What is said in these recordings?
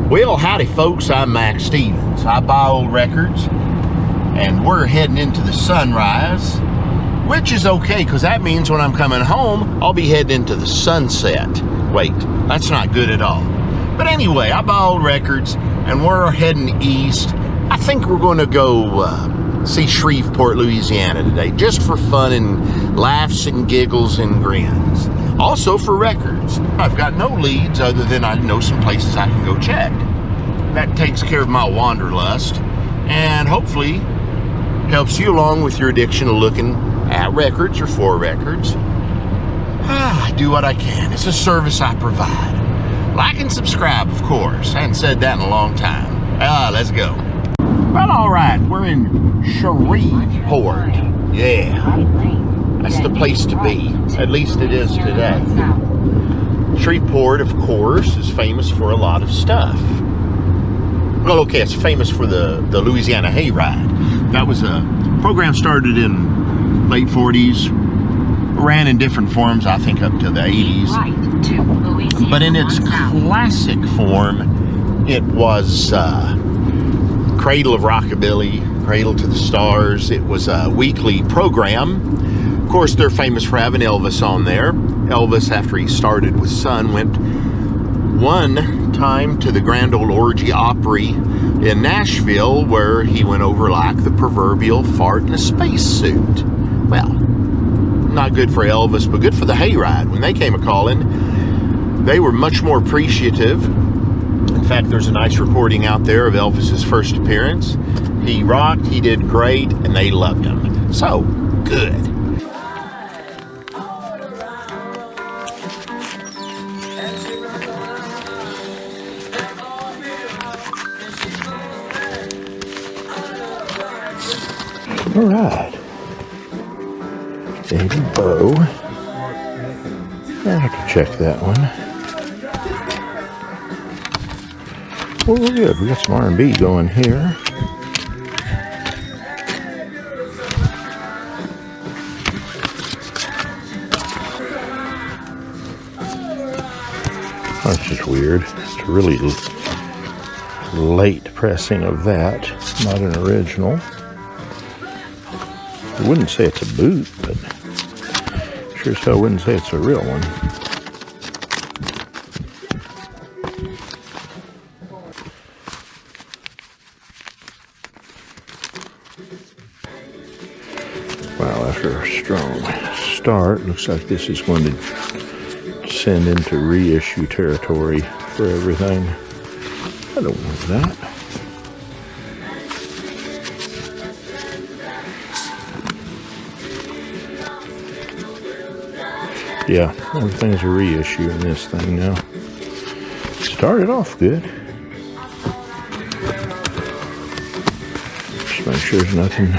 Well, howdy folks, I'm Mac Stevens. I buy old records, and we're heading into the sunrise, which is okay, because that means when I'm coming home, I'll be heading into the sunset. Wait, that's not good at all. But anyway, I buy old records, and we're heading east. I think we're going to go see Shreveport, Louisiana today, just for fun and laughs and giggles and grins. Also for records. I've got no leads other than I know some places I can go check. That takes care of my wanderlust and hopefully helps you along with your addiction of looking at records or for records. I do what I can. It's a service I provide. Like and subscribe, of course. I haven't said that in a long time. Let's go. Well, all right, we're in Shreveport. Yeah. That's the place to be. At least it is today. Shreveport, of course, is famous for a lot of stuff. Well, okay, it's famous for the Louisiana Hayride. That was a program started in late 40s, ran in different forms, I think, up to the 80s. But in its classic form, it was Cradle of Rockabilly, Cradle to the Stars. It was a weekly program. Of course, they're famous for having Elvis on there. Elvis, after he started with Sun, went one time to the Grand Ole Orgy Opry in Nashville, where he went over like the proverbial fart in a spacesuit. Well, not good for Elvis, but good for the Hayride. When they came a-calling, they were much more appreciative. In fact, there's a nice recording out there of Elvis's first appearance. He rocked, he did great, and they loved him. So, good. All right, David Bow. I have to check that one. Well, we're good. We got some R&B going here. That's just weird. It's a really late pressing of that. Not an original. I wouldn't say it's a boot, but sure as hell wouldn't say it's a real one. Well, after a strong start, looks like this is going to send into reissue territory for everything. I don't want that. Yeah, everything's a reissue in this thing now. Started off good. Just make sure there's nothing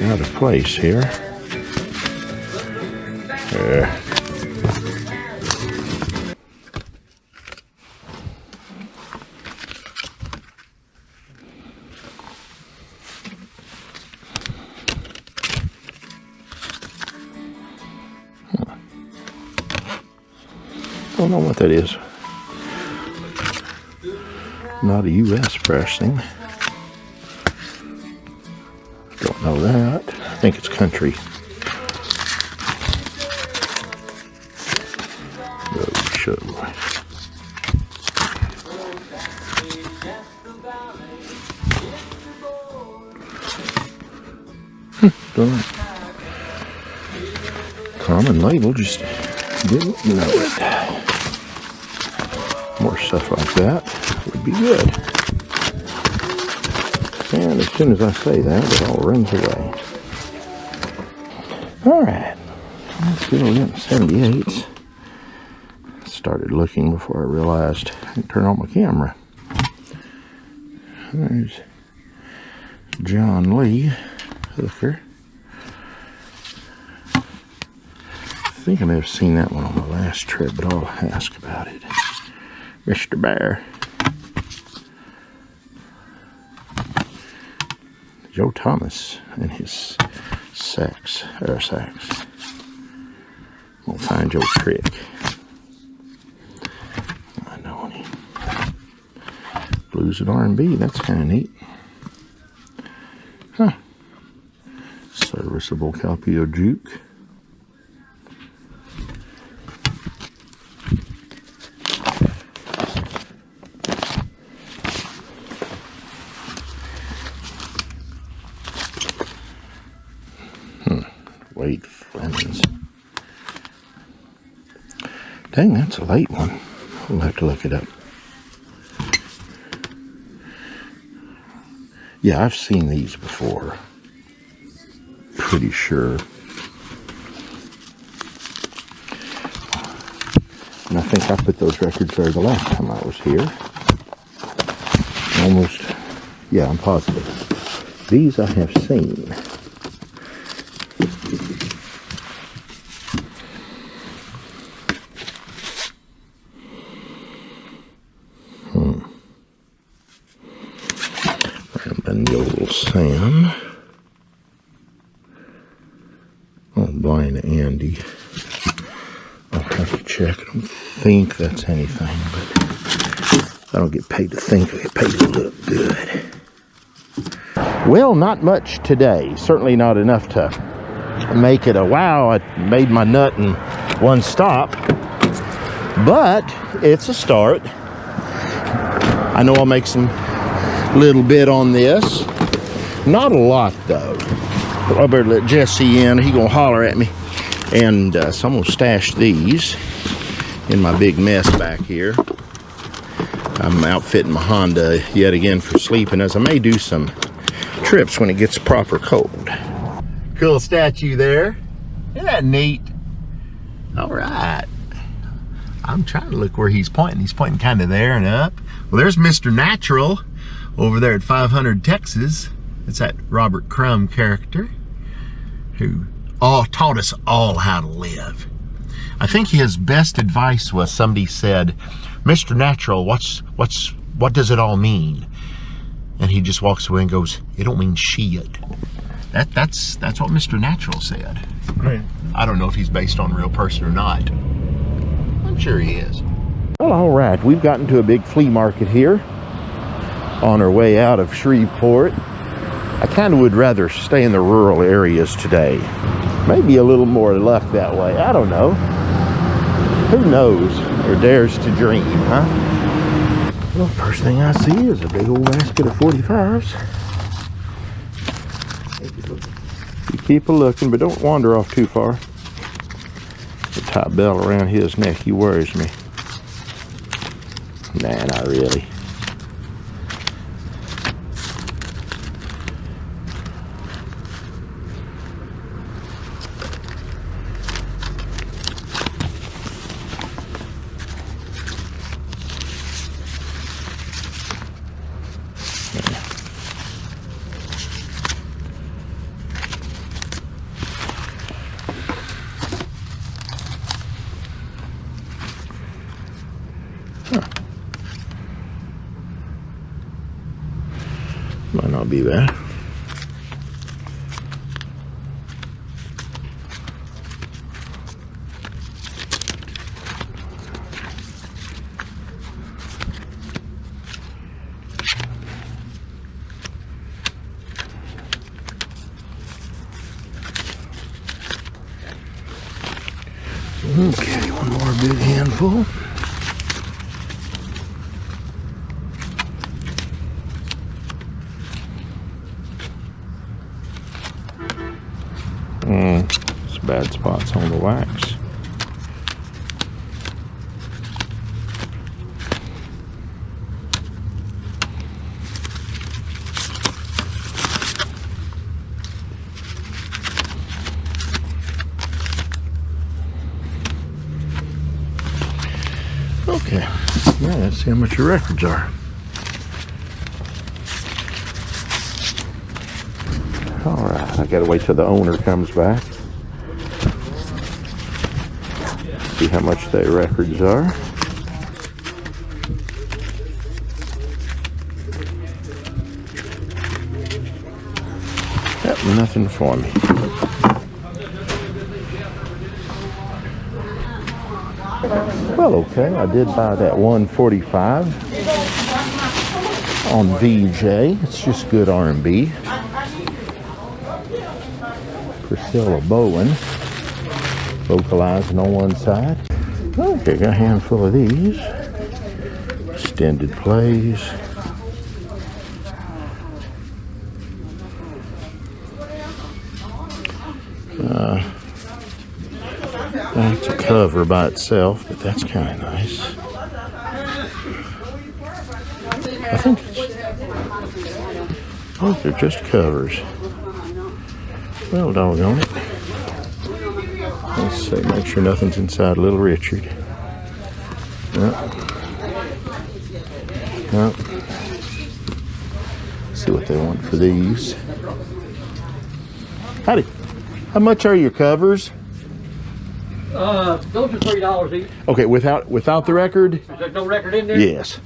out of place here. There. Don't know what that is. Not a U.S. pressing. Don't know that. I think it's country. Road show. Don't know. Common label, just didn't know it. More stuff like that would be good. And as soon as I say that, it all runs away. Alright, let's go in 78s. Started looking before I realized I didn't turn on my camera. There's John Lee Hooker. I think I may have seen that one on my last trip, but I'll ask about it. Mr. Bear. Joe Thomas and his sax. We'll find Joe Trick. I know him. Blues and R&B, that's kind of neat. Huh. Serviceable Calpio Juke. Wade Flemings. Dang, that's a late one. We'll have to look it up. Yeah, I've seen these before. Pretty sure. And I think I put those records there the last time I was here. Almost, yeah, I'm positive. These I have seen. Rambin' Sam. Oh, Blind Andy. I'll have to check. I don't think that's anything, but I don't get paid to think. I get paid to look good. Well, not much today. Certainly not enough to make it a wow, I made my nut in one stop. But it's a start. I know I'll make some little bit on this. Not a lot though. I better let Jesse in. He gonna holler at me. And so I'm gonna stash these in my big mess back here. I'm outfitting my Honda yet again for sleeping, as I may do some trips when it gets proper cold. Cool statue there. Isn't that neat? All right. I'm trying to look where he's pointing. He's pointing kind of there and up. Well, there's Mr. Natural over there at 500 Texas. It's that Robert Crumb character who taught us all how to live. I think his best advice was, somebody said, Mr. Natural, what does it all mean? And he just walks away and goes, it don't mean shit. That's what Mr. Natural said. Right. I don't know if he's based on a real person or not. I'm sure he is. Well, all right, we've gotten to a big flea market here on our way out of Shreveport. I kind of would rather stay in the rural areas today. Maybe a little more luck that way. I don't know. Who knows or dares to dream, huh? Well, first thing I see is a big old basket of 45s. You keep a looking, but don't wander off too far. The top belt around his neck, he worries me. Nah, not really. Might not be bad. Okay, one more big handful. Some bad spots on the wax. Okay, yeah, let's see how much your records are. All right, I gotta wait till the owner comes back. See how much their records are. Yep, nothing for me. Well, okay, I did buy that 145. on VJ. It's just good R&B. Priscilla Bowen vocalizing on one side. Okay, got a handful of these. Extended plays. That's a cover by itself, but that's kind of nice. I think they're just covers. Well, doggone it. Let's see, make sure nothing's inside Little Richard. Yep. Yep. See what they want for these. Howdy. How much are your covers? Those are $3 each. Okay, without the record? Is there no record in there? Yes.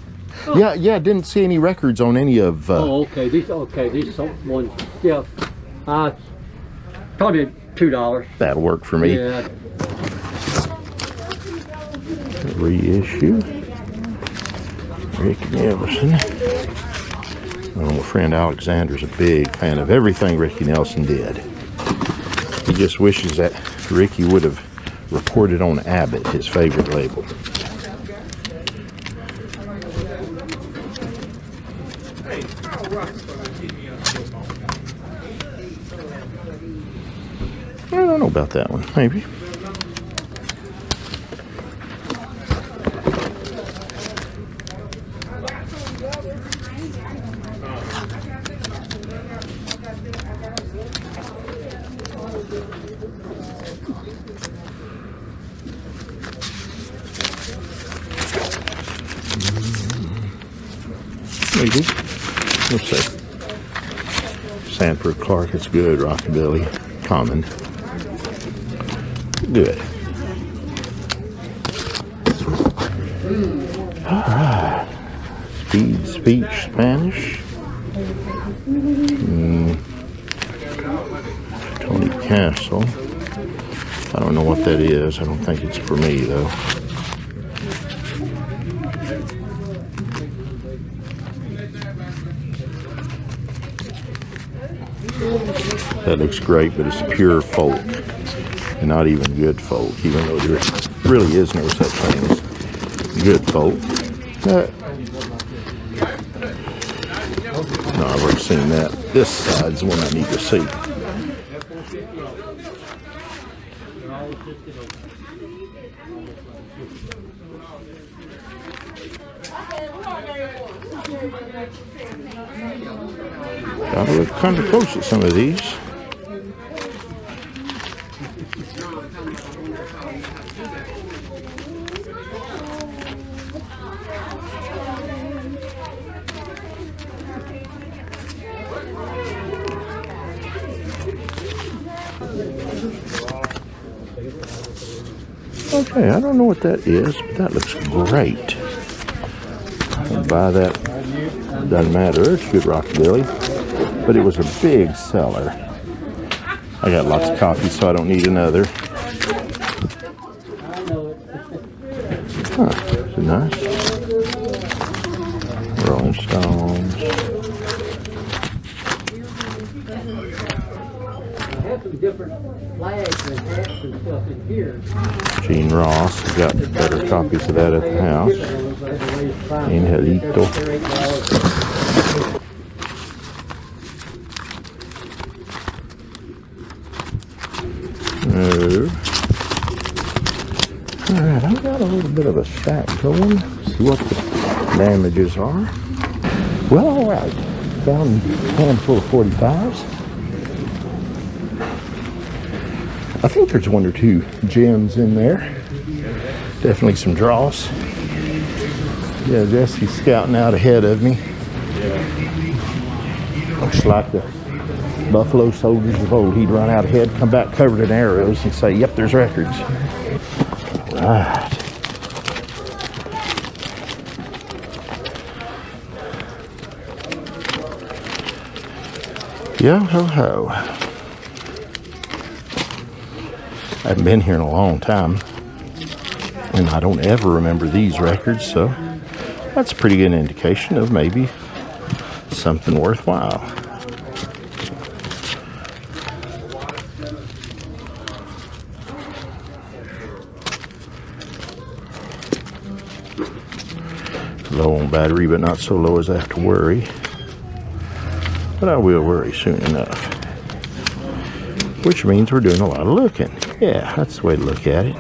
Oh. Yeah. Didn't see any records on any of. Oh, okay. These ones. Yeah. Probably $2. That'll work for me. Yeah. Reissue. Ricky Nelson. Oh, my friend Alexander's a big fan of everything Ricky Nelson did. He just wishes that Ricky would have reported on Abbott, his favorite label. I don't know about that one, maybe. Maybe. Let's see. Sanford Clark, it's good. Rockabilly, common. Good. All right. Speed, speech, Spanish. Tony Castle. I don't know what that is. I don't think it's for me though. That looks great, but it's pure folk and not even good folk, even though there really is no such thing as good folk. No, I've already seen that. This side's the one I need to see. Gotta look kind of close at some of these. Okay, I don't know what that is, but that looks great. I'll buy that. Doesn't matter. It's good rockabilly. But it was a big seller. I got lots of copies, so I don't need another. Huh, is it nice? Rolling Stones. Gene Ross. I got better copies of that at the house. Angelito. Alright, I've got a little bit of a stack going. See what the damages are. Well, alright. Found a handful of 45s. I think there's one or two gems in there. Definitely some dross. Yeah, Jesse's scouting out ahead of me. Looks like the Buffalo Soldiers of old. He'd run out ahead, come back covered in arrows and say, yep, there's records. Right. Yo ho ho. I haven't been here in a long time, and I don't ever remember these records, so that's a pretty good indication of maybe something worthwhile. Low on battery, but not so low as I have to worry. But I will worry soon enough. Which means we're doing a lot of looking. Yeah, that's the way to look at it.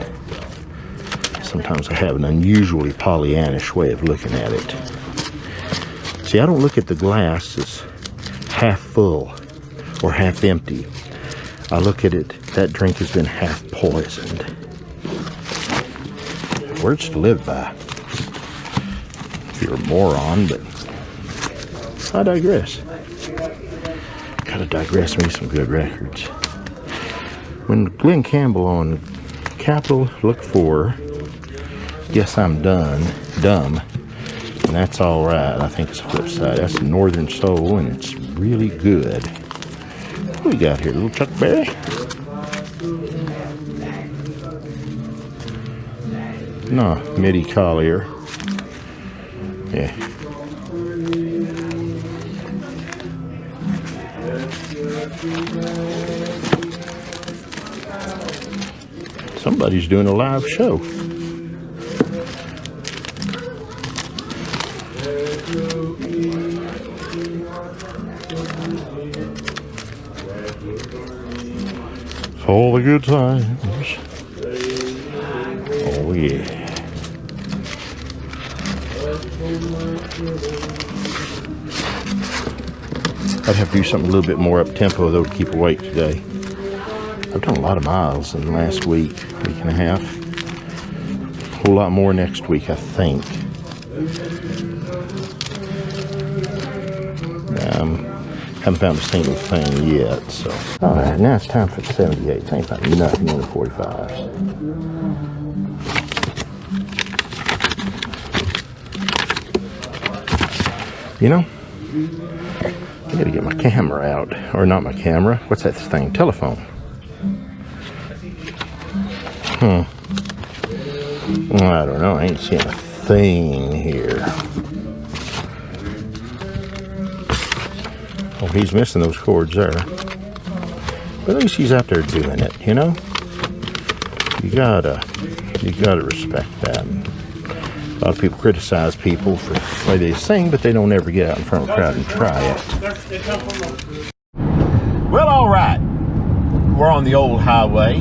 Sometimes I have an unusually Pollyannish way of looking at it. See, I don't look at the glass as half full or half empty. I look at it, that drink has been half poisoned. Words to live by. You're a moron, but I digress. Gotta digress me some good records. When Glenn Campbell on Capitol, look for Guess I'm Dumb, and that's all right. I think it's the flip side. That's the Northern Soul, and it's really good. What we got here? Little Chuck Berry? No, Mitty Collier. Yeah. Somebody's doing a live show. All the good times. Oh yeah. I'd have to do something a little bit more up-tempo, though, to keep awake today. I've done a lot of miles in the last week and a half. A whole lot more next week, I think. Haven't found a single thing yet, so. All right, now it's time for the 78. Ain't about nothing in the 45s. You know, I gotta get my camera out. Or not my camera. What's that thing? Telephone. I don't know. I ain't seeing a thing here. Oh, he's missing those cords there. But at least he's out there doing it, you know? You gotta respect that. A lot of people criticize people for the way they sing, but they don't ever get out in front of a crowd and try it. Well, all right. We're on the old highway,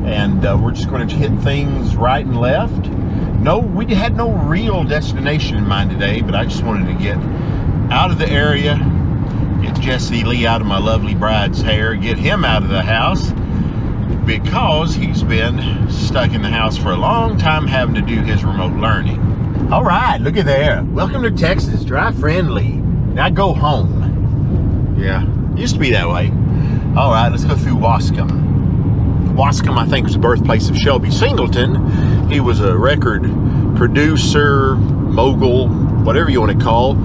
and we're just going to hit things right and left. No, we had no real destination in mind today, but I just wanted to get out of the area, get Jesse Lee out of my lovely bride's hair, get him out of the house, because he's been stuck in the house for a long time having to do his remote learning. All right, look at there. Welcome to Texas, drive friendly. Now go home. Yeah, used to be that way. All right, let's go through Wascom. Wascom, I think, was the birthplace of Shelby Singleton. He was a record producer, mogul, whatever you want to call.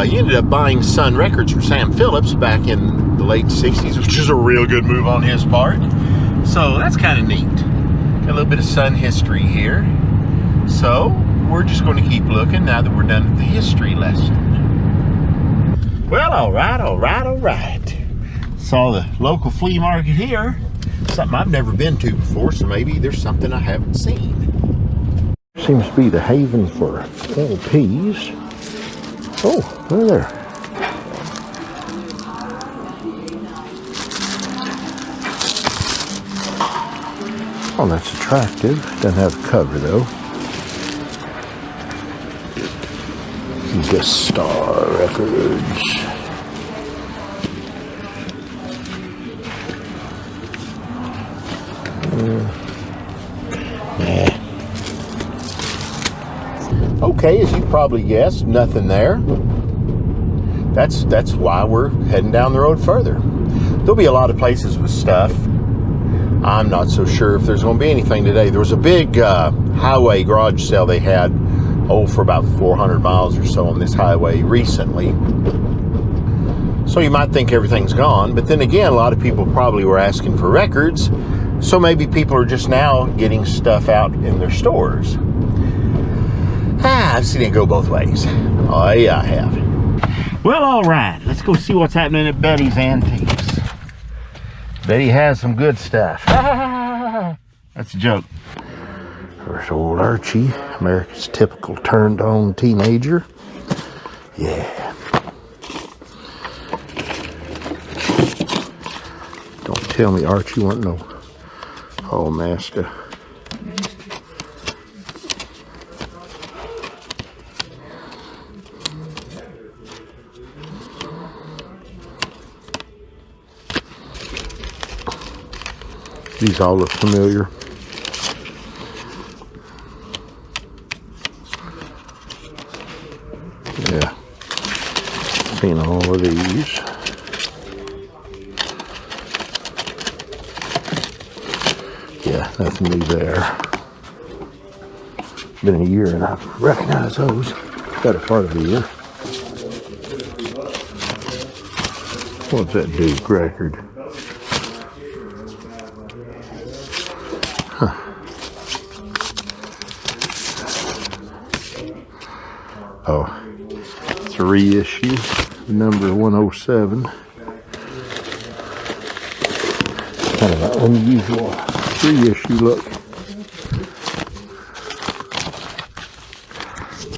He ended up buying Sun Records from Sam Phillips back in the late 60s, which is a real good move on his part. So that's kind of neat. Got a little bit of Sun history here. So we're just going to keep looking now that we're done with the history lesson. Well, all right. Saw the local flea market here. Something I've never been to before, so maybe there's something I haven't seen. Seems to be the haven for LPs. Oh, look there. Oh, that's attractive. Doesn't have a cover though. Just Star Records. Okay, as you probably guessed, nothing there. That's why we're heading down the road further. There'll be a lot of places with stuff. I'm not so sure if there's going to be anything today. There was a big highway garage sale they had, for about 400 miles or so on this highway recently. So you might think everything's gone, but then again, a lot of people probably were asking for records, so maybe people are just now getting stuff out in their stores. I've seen it go both ways. Oh yeah, I have. Well, all right. Let's go see what's happening at Betty's Antiques. Betty has some good stuff. That's a joke. There's old Archie, America's typical turned-on teenager. Yeah. Don't tell me Archie wasn't no Hall master. These all look familiar. Yeah, seen all of these. Yeah, nothing new there. Been a year and I recognize those. Better part of the year. What's that Duke record? Huh. Oh, it's a reissue, number 107. Kind of an unusual reissue look.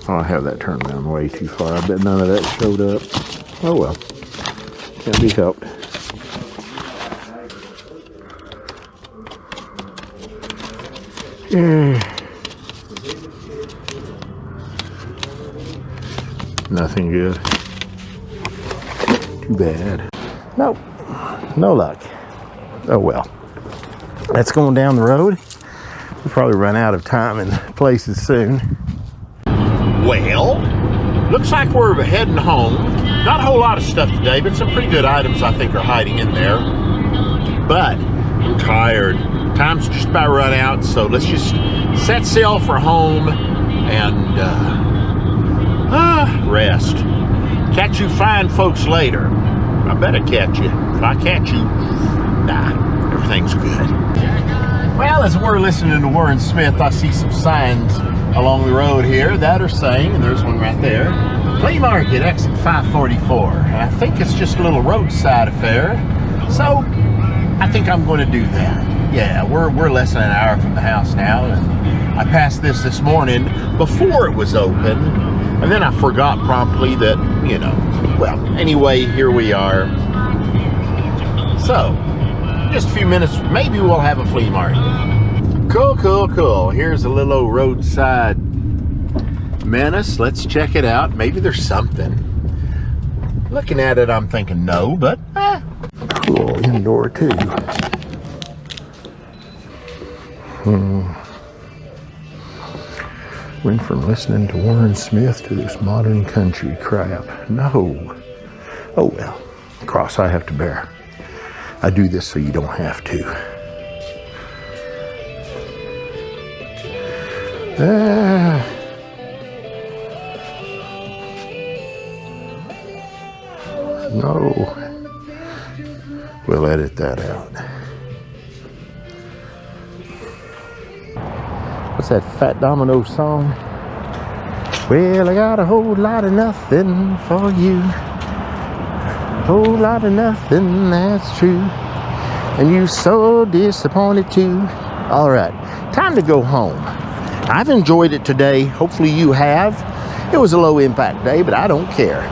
Oh, I have that turned around way too far. I bet none of that showed up. Oh well, can't be helped. Nothing good. Too bad. Nope, no luck. Oh well. That's going down the road. We'll probably run out of time and places soon. Well, looks like we're heading home. Not a whole lot of stuff today, but some pretty good items I think are hiding in there. But I'm tired. Time's just about run out, so let's just set sail for home and rest. Catch you fine folks later. I better catch you. If I catch you, nah, everything's good. Well, as we're listening to Warren Smith, I see some signs along the road here that are saying, and there's one right there, Flea Market, exit 544. And I think it's just a little roadside affair, so I think I'm going to do that. Yeah, we're less than an hour from the house now, and I passed this morning before it was open, and then I forgot promptly that, you know, well, anyway, here we are. So, just a few minutes, maybe we'll have a flea market. Cool, cool, cool. Here's a little old roadside menace. Let's check it out. Maybe there's something. Looking at it, I'm thinking no, but cool, indoor too. Went from listening to Warren Smith to this modern country crap. No. Oh well, cross I have to bear. I do this so you don't have to. No. We'll edit that out. What's that Fat Domino song? Well, I got a whole lot of nothing for you. Whole lot of nothing, that's true. And you so disappointed too. All right, time to go home. I've enjoyed it today. Hopefully you have. It was a low impact day, but I don't care.